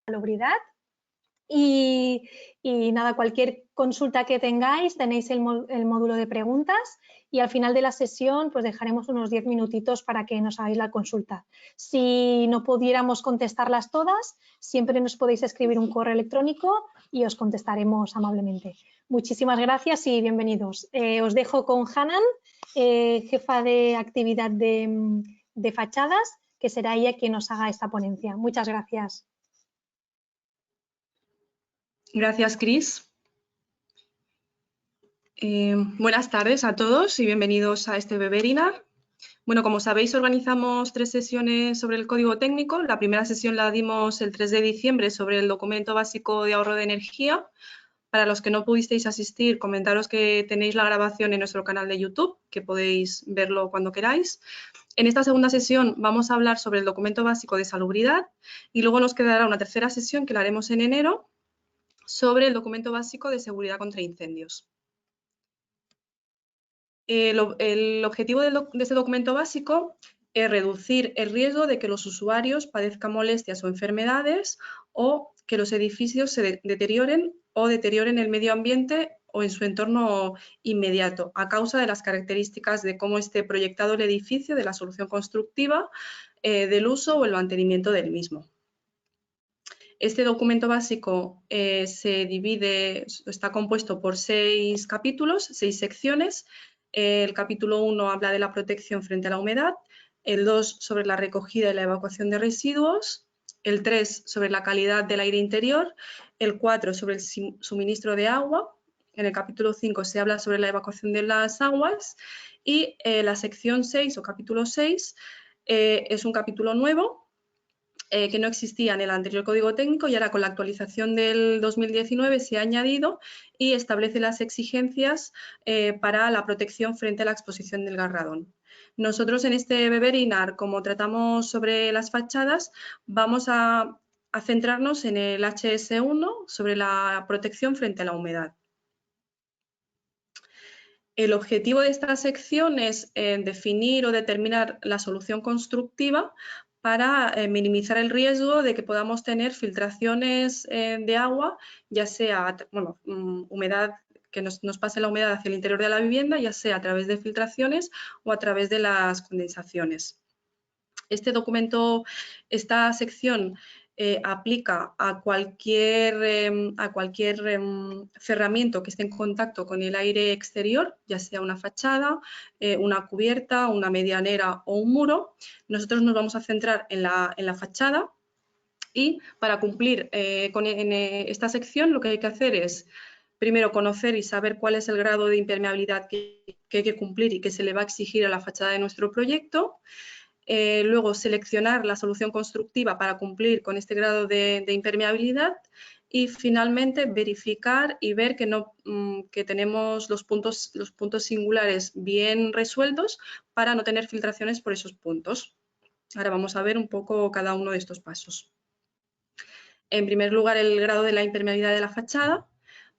salubridad. Y nada, cualquier consulta que tengáis, tenéis el módulo de preguntas y al final de la sesión pues dejaremos unos 10 minutitos para que nos hagáis la consulta. Si no pudiéramos contestarlas todas, siempre nos podéis escribir un correo electrónico y os contestaremos amablemente. Muchísimas gracias y bienvenidos. Os dejo con Hanan, jefa de actividad de fachadas, que será ella quien nos haga esta ponencia. Muchas gracias. Gracias, Cris. Buenas tardes a todos y bienvenidos a este webinar. Bueno, como sabéis, organizamos 3 sesiones sobre el código técnico. La primera sesión la dimos el 3 de diciembre sobre el documento básico de ahorro de energía. Para los que no pudisteis asistir, comentaros que tenéis la grabación en nuestro canal de YouTube, que podéis verlo cuando queráis. En esta segunda sesión vamos a hablar sobre el documento básico de salubridad y luego nos quedará una tercera sesión que la haremos en enero, sobre el documento básico de seguridad contra incendios. El objetivo de este documento básico es reducir el riesgo de que los usuarios padezcan molestias o enfermedades o que los edificios se deterioren o deterioren el medio ambiente o en su entorno inmediato a causa de las características de cómo esté proyectado el edificio, de la solución constructiva, del uso o el mantenimiento del mismo. Este documento básico está compuesto por 6 capítulos, 6 secciones. El capítulo 1 habla de la protección frente a la humedad, el 2 sobre la recogida y la evacuación de residuos, el 3 sobre la calidad del aire interior, el 4 sobre el suministro de agua, en el capítulo 5 se habla sobre la evacuación de las aguas y la sección 6 o capítulo 6 es un capítulo nuevo que no existía en el anterior código técnico y ahora con la actualización del 2019 se ha añadido y establece las exigencias para la protección frente a la exposición del gas radón. Nosotros en este webinar, como tratamos sobre las fachadas, vamos a centrarnos en el HS1 sobre la protección frente a la humedad. El objetivo de esta sección es definir o determinar la solución constructiva para minimizar el riesgo de que podamos tener filtraciones de agua, ya sea humedad, que nos pase la humedad hacia el interior de la vivienda, ya sea a través de filtraciones o a través de las condensaciones. Este documento, esta sección aplica a cualquier cerramiento que esté en contacto con el aire exterior, ya sea una fachada, una cubierta, una medianera o un muro. Nosotros nos vamos a centrar en la fachada y para cumplir en esta sección lo que hay que hacer es primero conocer y saber cuál es el grado de impermeabilidad que hay que cumplir y que se le va a exigir a la fachada de nuestro proyecto. Luego seleccionar la solución constructiva para cumplir con este grado de impermeabilidad y finalmente verificar y ver que tenemos los puntos singulares bien resueltos para no tener filtraciones por esos puntos. Ahora vamos a ver un poco cada uno de estos pasos. En primer lugar, el grado de la impermeabilidad de la fachada.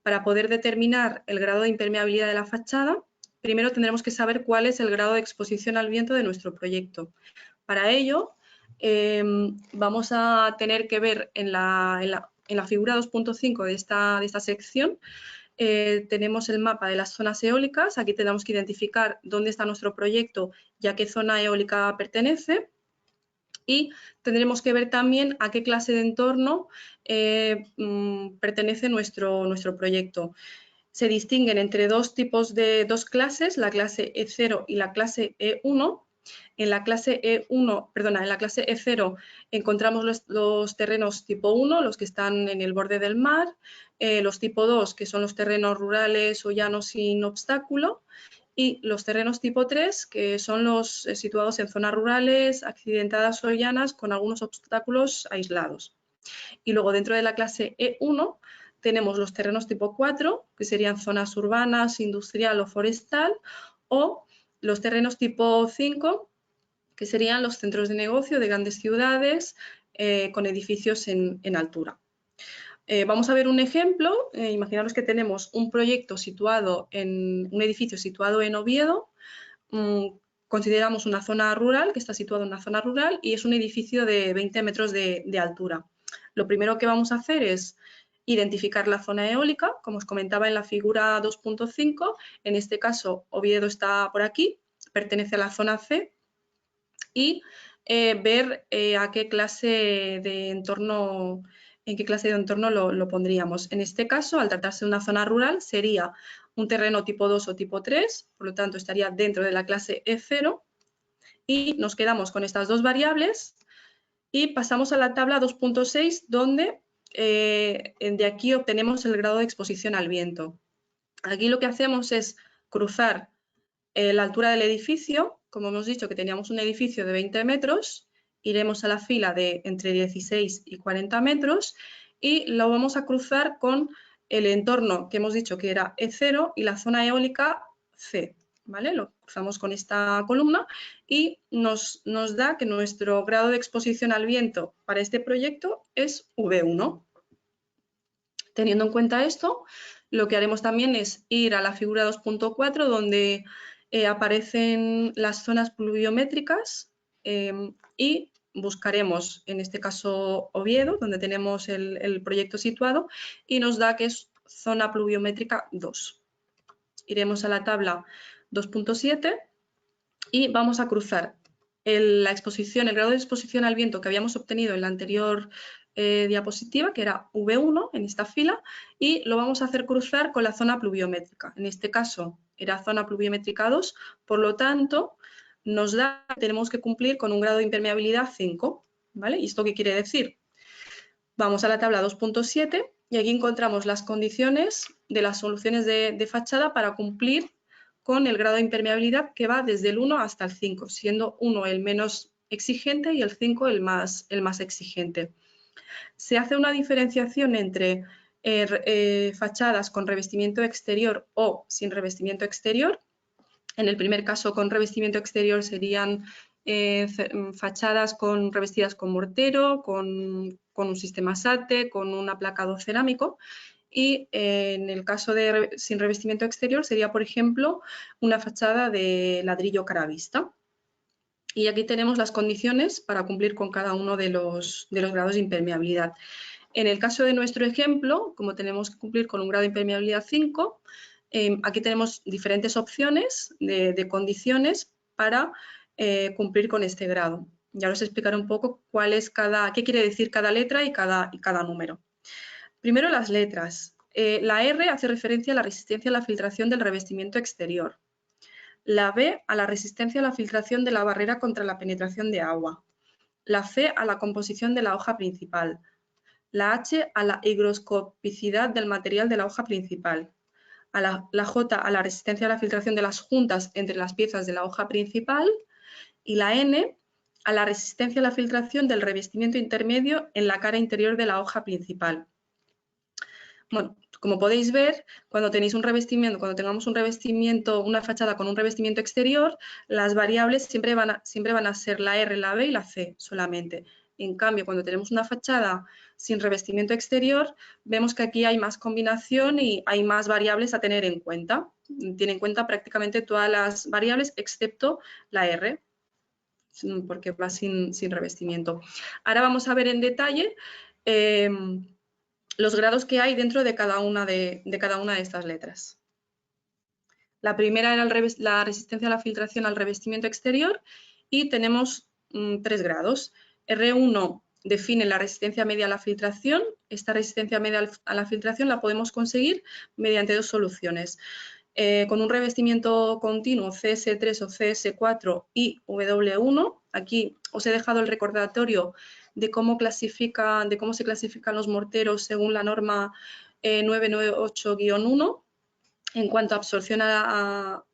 Para poder determinar el grado de impermeabilidad de la fachada, primero tendremos que saber cuál es el grado de exposición al viento de nuestro proyecto. Para ello, vamos a tener que ver en la figura 2.5 de esta sección, tenemos el mapa de las zonas eólicas. Aquí tenemos que identificar dónde está nuestro proyecto y a qué zona eólica pertenece. Y tendremos que ver también a qué clase de entorno pertenece nuestro proyecto. Se distinguen entre dos clases, la clase E0 y la clase E1. En la clase E0 encontramos los terrenos tipo 1, los que están en el borde del mar, los tipo 2, que son los terrenos rurales o llanos sin obstáculo, y los terrenos tipo 3, que son los situados en zonas rurales, accidentadas o llanas, con algunos obstáculos aislados. Y luego dentro de la clase E1 tenemos los terrenos tipo 4, que serían zonas urbanas, industrial o forestal, o los terrenos tipo 5, que serían los centros de negocio de grandes ciudades con edificios en altura. Vamos a ver un ejemplo. Imaginaros que tenemos un proyecto un edificio situado en Oviedo. Consideramos una zona rural, que está situado en una zona rural y es un edificio de 20 metros de altura. Lo primero que vamos a hacer es identificar la zona eólica, como os comentaba en la figura 2.5, en este caso Oviedo está por aquí, pertenece a la zona C, y ver a qué clase de entorno, en qué clase de entorno lo pondríamos. En este caso, al tratarse de una zona rural, sería un terreno tipo 2 o tipo 3, por lo tanto estaría dentro de la clase E0, y nos quedamos con estas dos variables y pasamos a la tabla 2.6, donde de aquí obtenemos el grado de exposición al viento. Aquí lo que hacemos es cruzar la altura del edificio. Como hemos dicho que teníamos un edificio de 20 metros, iremos a la fila de entre 16 y 40 metros y lo vamos a cruzar con el entorno que hemos dicho que era E0 y la zona eólica C. ¿Vale? Lo cruzamos con esta columna y nos da que nuestro grado de exposición al viento para este proyecto es V1. Teniendo en cuenta esto, lo que haremos también es ir a la figura 2.4, donde aparecen las zonas pluviométricas y buscaremos, en este caso, Oviedo, donde tenemos el proyecto situado, y nos da que es zona pluviométrica 2. Iremos a la tabla 2.7 y vamos a cruzar el grado de exposición al viento que habíamos obtenido en la anterior diapositiva, que era V1 en esta fila, y lo vamos a hacer cruzar con la zona pluviométrica. En este caso era zona pluviométrica 2, por lo tanto nos da que tenemos que cumplir con un grado de impermeabilidad 5. ¿Vale? ¿Y esto qué quiere decir? Vamos a la tabla 2.7 y aquí encontramos las condiciones de las soluciones de fachada para cumplir con el grado de impermeabilidad que va desde el 1 hasta el 5, siendo 1 el menos exigente y el 5 el más exigente. Se hace una diferenciación entre fachadas con revestimiento exterior o sin revestimiento exterior. En el primer caso, con revestimiento exterior serían fachadas revestidas con mortero, con un sistema SATE, con un aplacado cerámico. Y en el caso de sin revestimiento exterior sería, por ejemplo, una fachada de ladrillo cara vista. Y aquí tenemos las condiciones para cumplir con cada uno de los grados de impermeabilidad. En el caso de nuestro ejemplo, como tenemos que cumplir con un grado de impermeabilidad 5, aquí tenemos diferentes opciones de condiciones para cumplir con este grado. Ya os explicaré un poco qué quiere decir cada letra y cada número. Primero las letras. La R hace referencia a la resistencia a la filtración del revestimiento exterior. La B a la resistencia a la filtración de la barrera contra la penetración de agua. La C a la composición de la hoja principal. La H a la higroscopicidad del material de la hoja principal. La J a la resistencia a la filtración de las juntas entre las piezas de la hoja principal. Y la N a la resistencia a la filtración del revestimiento intermedio en la cara interior de la hoja principal. Bueno, como podéis ver, cuando tengamos un revestimiento, una fachada con un revestimiento exterior, las variables siempre van a ser la R, la B y la C solamente. En cambio, cuando tenemos una fachada sin revestimiento exterior, vemos que aquí hay más combinación y hay más variables a tener en cuenta. Tiene en cuenta prácticamente todas las variables excepto la R, porque va sin revestimiento. Ahora vamos a ver en detalle los grados que hay dentro de cada una de estas letras. La primera era la resistencia a la filtración al revestimiento exterior y tenemos 3 grados. R1 define la resistencia media a la filtración. Esta resistencia media a la filtración la podemos conseguir mediante 2 soluciones. Con un revestimiento continuo CS3 o CS4 y W1. Aquí os he dejado el recordatorio de cómo se clasifican los morteros según la norma 998-1 en cuanto a absorción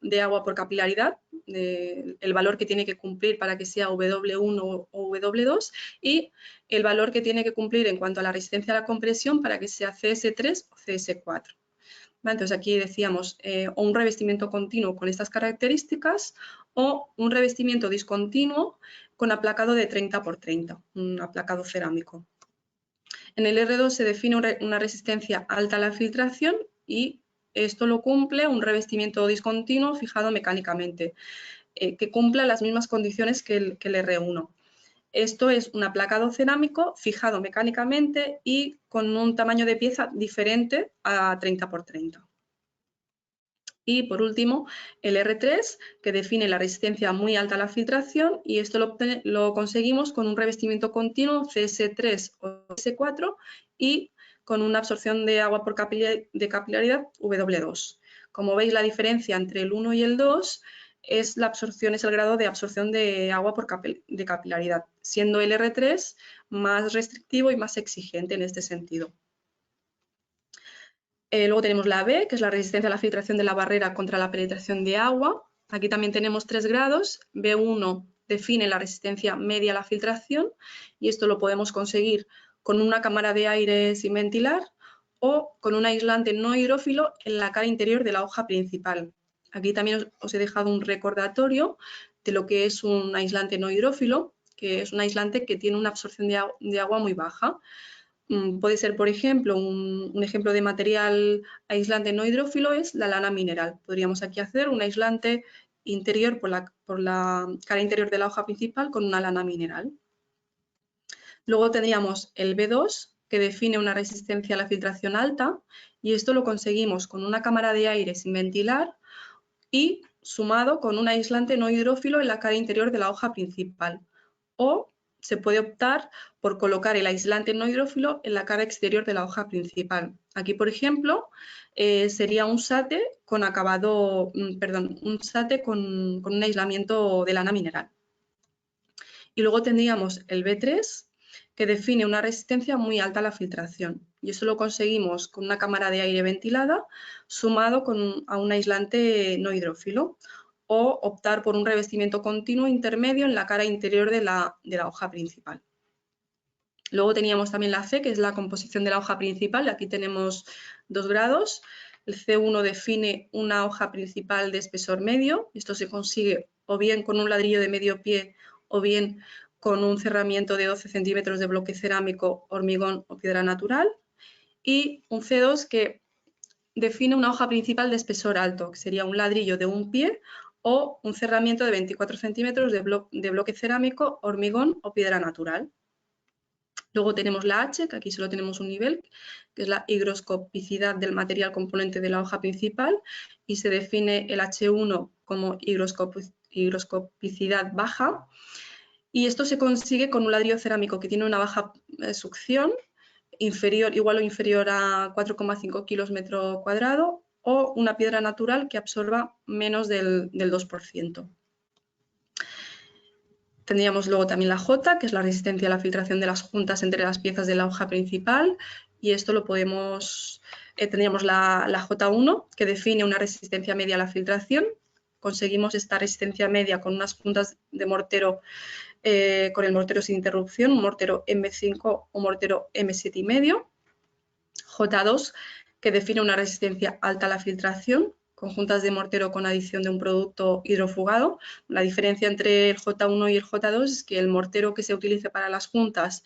de agua por capilaridad, el valor que tiene que cumplir para que sea W1 o W2 y el valor que tiene que cumplir en cuanto a la resistencia a la compresión para que sea CS3 o CS4. Entonces aquí decíamos o un revestimiento continuo con estas características o un revestimiento discontinuo con aplacado de 30 por 30, un aplacado cerámico. En el R2 se define una resistencia alta a la filtración y esto lo cumple un revestimiento discontinuo fijado mecánicamente, que cumpla las mismas condiciones que el R1. Esto es un aplacado cerámico fijado mecánicamente y con un tamaño de pieza diferente a 30 por 30. Y por último, el R3, que define la resistencia muy alta a la filtración, y esto lo conseguimos con un revestimiento continuo CS3 o CS4 y con una absorción de agua por capilaridad W2. Como veis, la diferencia entre el 1 y el 2 es el grado de absorción de agua por capilaridad, siendo el R3 más restrictivo y más exigente en este sentido. Luego tenemos la B, que es la resistencia a la filtración de la barrera contra la penetración de agua. Aquí también tenemos 3 grados. B1 define la resistencia media a la filtración y esto lo podemos conseguir con una cámara de aire sin ventilar o con un aislante no hidrófilo en la cara interior de la hoja principal. Aquí también os he dejado un recordatorio de lo que es un aislante no hidrófilo, que es un aislante que tiene una absorción de agua muy baja. Puede ser, por ejemplo, un ejemplo de material aislante no hidrófilo es la lana mineral. Podríamos aquí hacer un aislante interior por la cara interior de la hoja principal con una lana mineral. Luego tendríamos el B2, que define una resistencia a la filtración alta, y esto lo conseguimos con una cámara de aire sin ventilar y sumado con un aislante no hidrófilo en la cara interior de la hoja principal. O se puede optar por colocar el aislante no hidrófilo en la cara exterior de la hoja principal. Aquí, por ejemplo, sería un SATE con un aislamiento de lana mineral. Y luego tendríamos el B3, que define una resistencia muy alta a la filtración. Y eso lo conseguimos con una cámara de aire ventilada sumado a un aislante no hidrófilo, o optar por un revestimiento continuo intermedio en la cara interior de la hoja principal. Luego teníamos también la C, que es la composición de la hoja principal. Aquí tenemos 2 grados. El C1 define una hoja principal de espesor medio. Esto se consigue o bien con un ladrillo de medio pie o bien con un cerramiento de 12 centímetros de bloque cerámico, hormigón o piedra natural. Y un C2 que define una hoja principal de espesor alto, que sería un ladrillo de un pie o un cerramiento de 24 centímetros de bloque cerámico, hormigón o piedra natural. Luego tenemos la H, que aquí solo tenemos un nivel, que es la higroscopicidad del material componente de la hoja principal, y se define el H1 como higroscopicidad baja. Y esto se consigue con un ladrillo cerámico que tiene una baja succión, igual o inferior a 4,5 kilos metro cuadrado, o una piedra natural que absorba menos del 2%. Tendríamos luego también la J, que es la resistencia a la filtración de las juntas entre las piezas de la hoja principal, y esto lo podemos, tendríamos la J1, que define una resistencia media a la filtración. Conseguimos esta resistencia media con unas juntas de mortero, con el mortero sin interrupción, un mortero M5 o mortero M7,5. J2, que define una resistencia alta a la filtración, con juntas de mortero con adición de un producto hidrofugado. La diferencia entre el J1 y el J2 es que el mortero que se utilice para las juntas,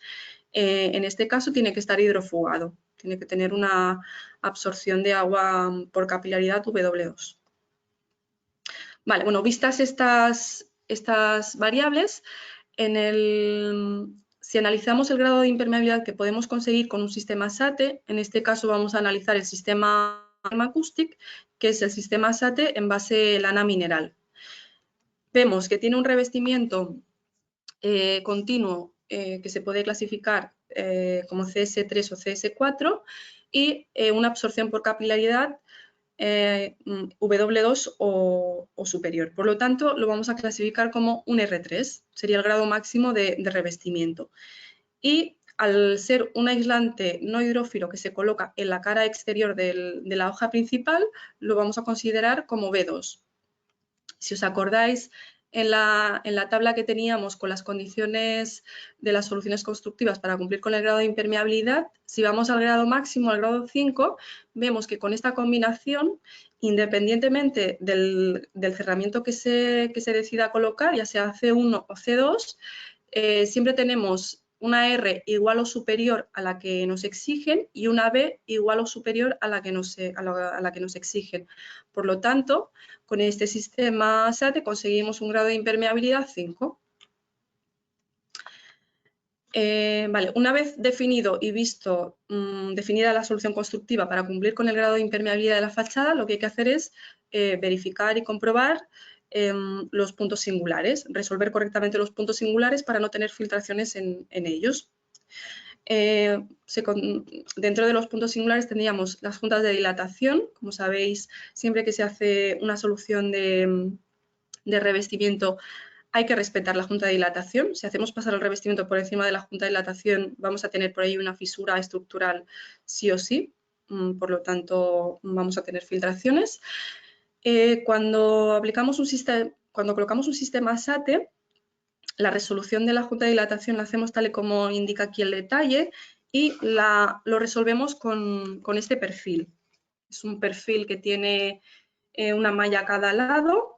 en este caso, tiene que estar hidrofugado, tiene que tener una absorción de agua por capilaridad W2. Vale, bueno, vistas estas variables, si analizamos el grado de impermeabilidad que podemos conseguir con un sistema SATE, en este caso vamos a analizar el sistema Acoustic, que es el sistema SATE en base lana mineral. Vemos que tiene un revestimiento continuo que se puede clasificar como CS3 o CS4 y una absorción por capilaridad W2 o superior. Por lo tanto, lo vamos a clasificar como un R3, sería el grado máximo de revestimiento. Y al ser un aislante no hidrófilo que se coloca en la cara exterior de la hoja principal, lo vamos a considerar como B2. Si os acordáis, en la tabla que teníamos con las condiciones de las soluciones constructivas para cumplir con el grado de impermeabilidad, si vamos al grado máximo, al grado 5, vemos que con esta combinación, independientemente del cerramiento que se decida colocar, ya sea C1 o C2, siempre tenemos una R igual o superior a la que nos exigen y una B igual o superior a la que nos exigen. Por lo tanto, con este sistema SATE conseguimos un grado de impermeabilidad 5. Vale, una vez definido y visto definida la solución constructiva para cumplir con el grado de impermeabilidad de la fachada, lo que hay que hacer es verificar y comprobar los puntos singulares, resolver correctamente los puntos singulares para no tener filtraciones en ellos. Dentro de los puntos singulares tendríamos las juntas de dilatación. Como sabéis, siempre que se hace una solución de revestimiento hay que respetar la junta de dilatación. Si hacemos pasar el revestimiento por encima de la junta de dilatación, vamos a tener por ahí una fisura estructural sí o sí. Por lo tanto, vamos a tener filtraciones. Cuando colocamos un sistema SATE, la resolución de la junta de dilatación la hacemos tal y como indica aquí el detalle y lo resolvemos con este perfil. Es un perfil que tiene una malla a cada lado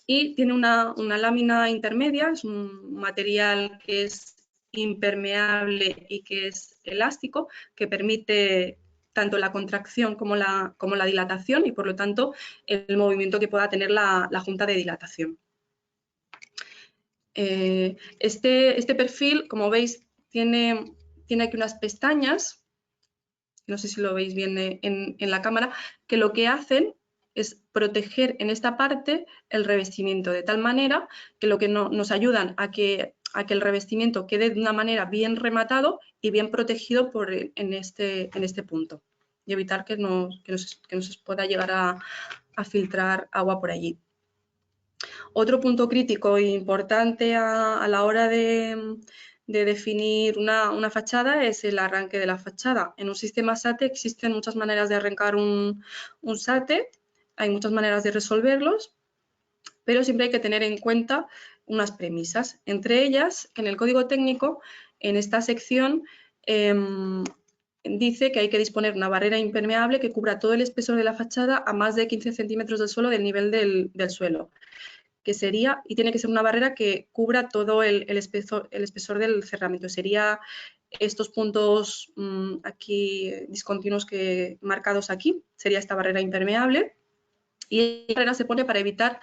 y tiene una lámina intermedia, es un material que es impermeable y que es elástico, que permite tanto la contracción como la dilatación y, por lo tanto, el movimiento que pueda tener la junta de dilatación. Este perfil, como veis, tiene aquí unas pestañas, no sé si lo veis bien en la cámara, que lo que hacen es proteger en esta parte el revestimiento, de tal manera que lo que nos ayudan a que el revestimiento quede de una manera bien rematado y bien protegido en este punto, y evitar que nos pueda llegar a filtrar agua por allí. Otro punto crítico e importante a la hora de definir una fachada es el arranque de la fachada. En un sistema SATE existen muchas maneras de arrancar un SATE, hay muchas maneras de resolverlos, pero siempre hay que tener en cuenta unas premisas. Entre ellas, en el código técnico, en esta sección, dice que hay que disponer una barrera impermeable que cubra todo el espesor de la fachada a más de 15 centímetros del suelo del nivel del suelo, que sería, y tiene que ser una barrera que cubra todo el espesor del cerramiento. Sería estos puntos aquí discontinuos marcados aquí, sería esta barrera impermeable. Y esta barrera se pone para evitar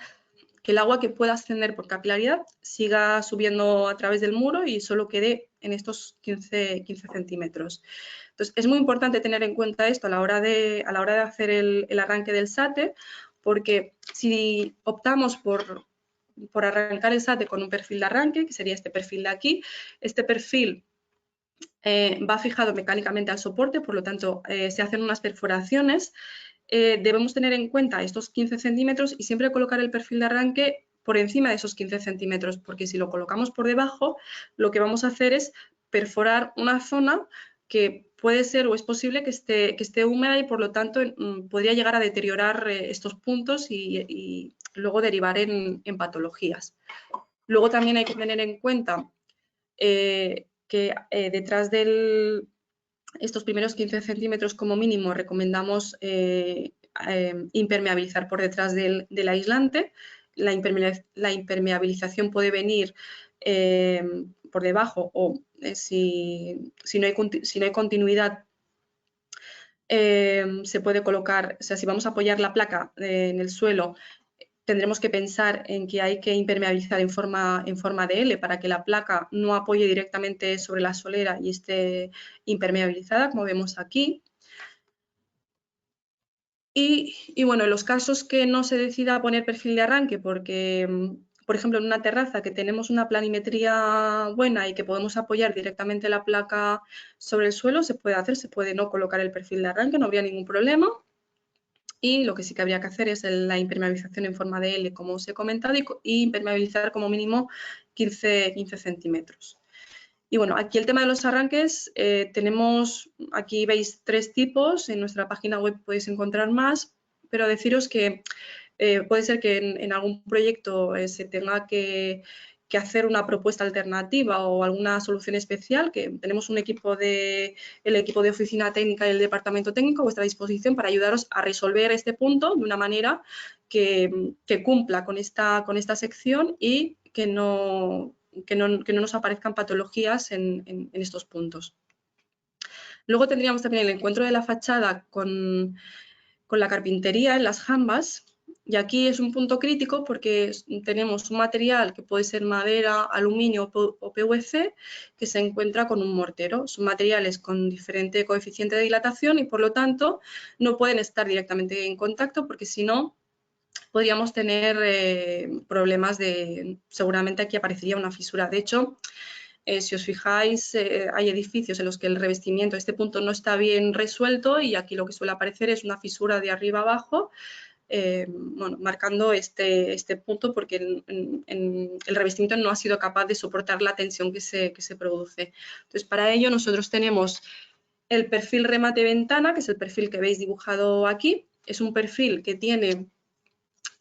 que el agua que pueda ascender por capilaridad siga subiendo a través del muro y solo quede en estos 15 centímetros. Entonces, es muy importante tener en cuenta esto a la hora de hacer el arranque del SATE, porque si optamos por arrancar el SATE con un perfil de arranque, que sería este perfil de aquí, este perfil va fijado mecánicamente al soporte, por lo tanto, se hacen unas perforaciones. Debemos tener en cuenta estos 15 centímetros y siempre colocar el perfil de arranque por encima de esos 15 centímetros, porque si lo colocamos por debajo, lo que vamos a hacer es perforar una zona que puede ser o es posible que esté húmeda y, por lo tanto, podría llegar a deteriorar estos puntos y luego derivar en patologías. Luego también hay que tener en cuenta que detrás de estos primeros 15 centímetros como mínimo recomendamos impermeabilizar por detrás del aislante. La impermeabilización puede venir por debajo o si no hay continuidad, se puede colocar, o sea, si vamos a apoyar la placa en el suelo, tendremos que pensar en que hay que impermeabilizar en forma de L para que la placa no apoye directamente sobre la solera y esté impermeabilizada, como vemos aquí. Y bueno, en los casos que no se decida poner perfil de arranque, porque, por ejemplo, en una terraza que tenemos una planimetría buena y que podemos apoyar directamente la placa sobre el suelo, se puede hacer, se puede no colocar el perfil de arranque, no habría ningún problema. Y lo que sí que habría que hacer es la impermeabilización en forma de L, como os he comentado, y impermeabilizar como mínimo 15 centímetros. Y bueno, aquí el tema de los arranques, aquí veis 3 tipos, en nuestra página web podéis encontrar más, pero deciros que puede ser que en algún proyecto se tenga que hacer una propuesta alternativa o alguna solución especial, que tenemos el equipo de oficina técnica y el departamento técnico a vuestra disposición para ayudaros a resolver este punto de una manera que cumpla con esta sección y que no nos aparezcan patologías en estos puntos. Luego tendríamos también el encuentro de la fachada con la carpintería en las jambas. Y aquí es un punto crítico porque tenemos un material que puede ser madera, aluminio o PVC que se encuentra con un mortero. Son materiales con diferente coeficiente de dilatación y por lo tanto no pueden estar directamente en contacto porque si no podríamos tener problemas de, seguramente aquí aparecería una fisura. De hecho, si os fijáis, hay edificios en los que el revestimiento, este punto no está bien resuelto y aquí lo que suele aparecer es una fisura de arriba abajo, bueno, marcando este punto porque el revestimiento no ha sido capaz de soportar la tensión que se produce. Entonces, para ello nosotros tenemos el perfil remate ventana, que es el perfil que veis dibujado aquí. Es un perfil que tiene,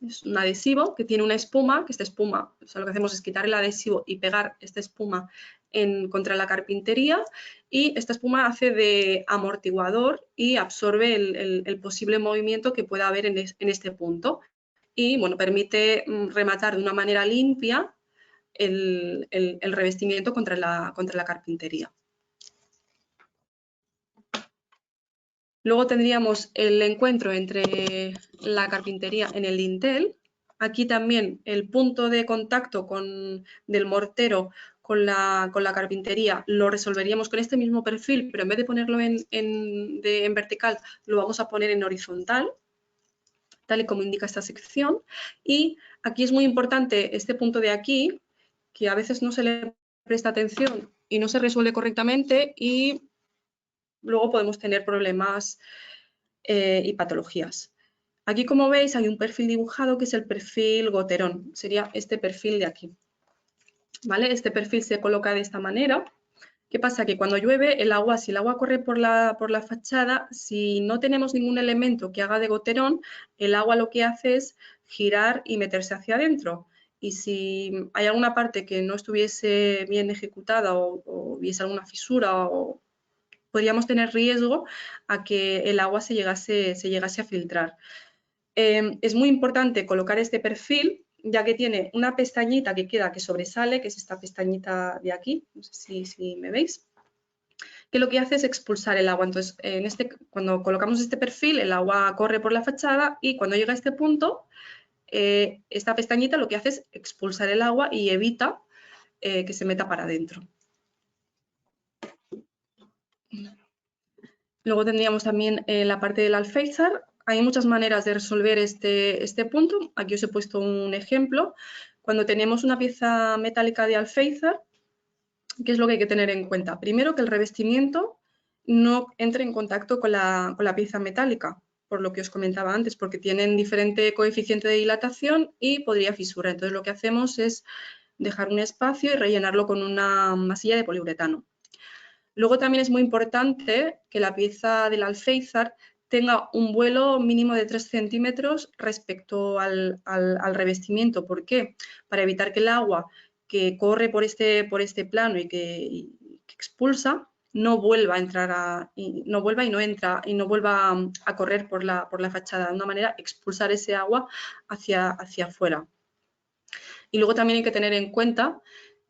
es un adhesivo que tiene una espuma, que esta espuma, o sea, lo que hacemos es quitar el adhesivo y pegar esta espuma contra la carpintería y esta espuma hace de amortiguador y absorbe el posible movimiento que pueda haber en este punto y bueno, permite rematar de una manera limpia el revestimiento contra la carpintería. Luego tendríamos el encuentro entre la carpintería en el dintel. Aquí también el punto de contacto del mortero con la carpintería lo resolveríamos con este mismo perfil, pero en vez de ponerlo en vertical, lo vamos a poner en horizontal, tal y como indica esta sección. Y aquí es muy importante este punto de aquí, que a veces no se le presta atención y no se resuelve correctamente y luego podemos tener problemas y patologías. Aquí, como veis, hay un perfil dibujado que es el perfil goterón, sería este perfil de aquí. ¿Vale? Este perfil se coloca de esta manera. ¿Qué pasa? Que cuando llueve, si el agua corre por la fachada, si no tenemos ningún elemento que haga de goterón, el agua lo que hace es girar y meterse hacia adentro. Y si hay alguna parte que no estuviese bien ejecutada o hubiese alguna fisura podríamos tener riesgo a que el agua se llegase a filtrar. Es muy importante colocar este perfil, ya que tiene una pestañita que sobresale, que es esta pestañita de aquí, no sé si me veis, que lo que hace es expulsar el agua. Entonces, cuando colocamos este perfil, el agua corre por la fachada y cuando llega a este punto, esta pestañita lo que hace es expulsar el agua y evita que se meta para adentro. Luego tendríamos también la parte del alféizar. Hay muchas maneras de resolver este punto. Aquí os he puesto un ejemplo. Cuando tenemos una pieza metálica de alféizar, ¿qué es lo que hay que tener en cuenta? Primero, que el revestimiento no entre en contacto con la pieza metálica, por lo que os comentaba antes, porque tienen diferente coeficiente de dilatación y podría fisurar. Entonces, lo que hacemos es dejar un espacio y rellenarlo con una masilla de poliuretano. Luego también es muy importante que la pieza del alféizar tenga un vuelo mínimo de 3 centímetros respecto al revestimiento. ¿Por qué? Para evitar que el agua que corre por este plano y que expulsa no vuelva a entrar no vuelva a correr por la fachada. De una manera, expulsar ese agua hacia afuera. Y luego también hay que tener en cuenta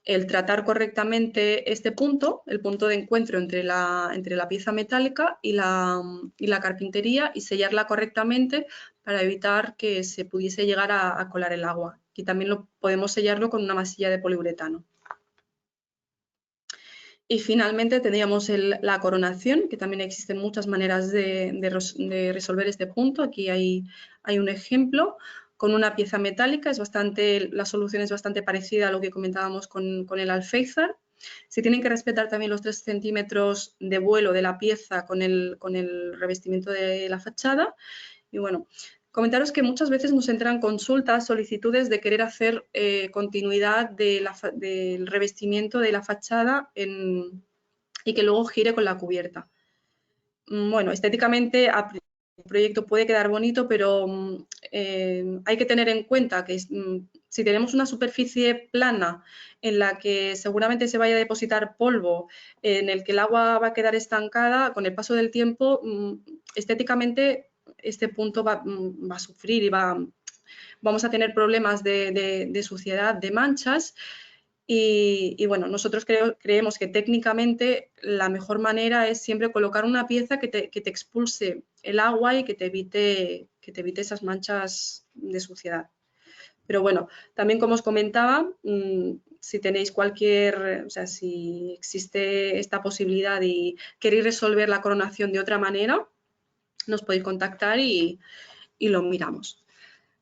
el tratar correctamente este punto, el punto de encuentro entre la pieza metálica y la carpintería y sellarla correctamente para evitar que se pudiese llegar a colar el agua. Aquí también podemos sellarlo con una masilla de poliuretano. Y finalmente tendríamos la coronación, que también existen muchas maneras de resolver este punto. Aquí hay un ejemplo con una pieza metálica, la solución es bastante parecida a lo que comentábamos con el alféizar. Se tienen que respetar también los 3 centímetros de vuelo de la pieza con el revestimiento de la fachada. Y bueno, comentaros que muchas veces nos entran consultas, solicitudes de querer hacer continuidad del revestimiento de la fachada y que luego gire con la cubierta. Bueno, estéticamente el proyecto puede quedar bonito, pero hay que tener en cuenta que si tenemos una superficie plana en la que seguramente se vaya a depositar polvo, en el que el agua va a quedar estancada, con el paso del tiempo, estéticamente este punto va a sufrir y vamos a tener problemas de suciedad, de manchas. Y bueno, nosotros creemos que técnicamente la mejor manera es siempre colocar una pieza que te expulse el agua y que te evite esas manchas de suciedad. Pero bueno, también como os comentaba, si tenéis o sea, si existe esta posibilidad y queréis resolver la coronación de otra manera, nos podéis contactar y lo miramos.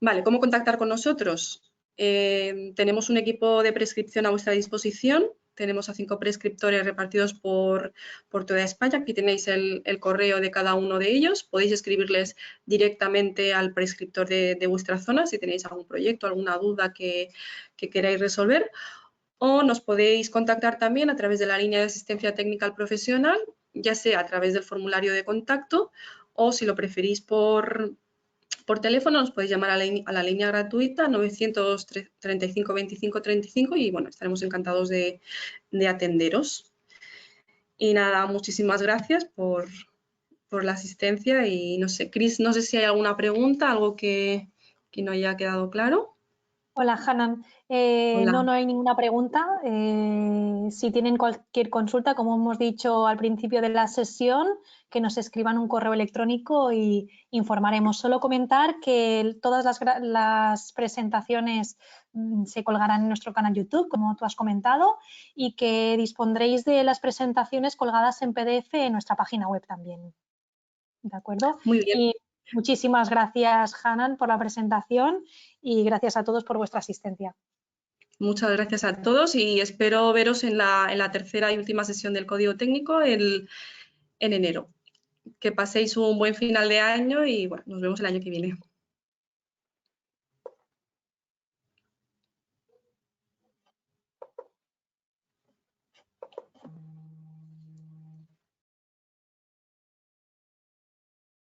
Vale, ¿cómo contactar con nosotros? Tenemos un equipo de prescripción a vuestra disposición. Tenemos a 5 prescriptores repartidos por toda España. Aquí tenéis el correo de cada uno de ellos. Podéis escribirles directamente al prescriptor de vuestra zona si tenéis algún proyecto, alguna duda que queráis resolver. O nos podéis contactar también a través de la línea de asistencia técnica al profesional, ya sea a través del formulario de contacto o si lo preferís por teléfono, nos podéis llamar a la línea gratuita 935 25 35 y bueno, estaremos encantados de atenderos. Y nada, muchísimas gracias por la asistencia y no sé, Cris, no sé si hay alguna pregunta, algo que no haya quedado claro. Hola, Hanan. Hola. No hay ninguna pregunta. Si tienen cualquier consulta, como hemos dicho al principio de la sesión, que nos escriban un correo electrónico y informaremos. Solo comentar que todas las presentaciones se colgarán en nuestro canal YouTube, como tú has comentado, y que dispondréis de las presentaciones colgadas en PDF en nuestra página web también. ¿De acuerdo? Muy bien. Y muchísimas gracias, Hanan, por la presentación y gracias a todos por vuestra asistencia. Muchas gracias a todos y espero veros en la tercera y última sesión del Código Técnico en enero. Que paséis un buen final de año y bueno, nos vemos el año que viene.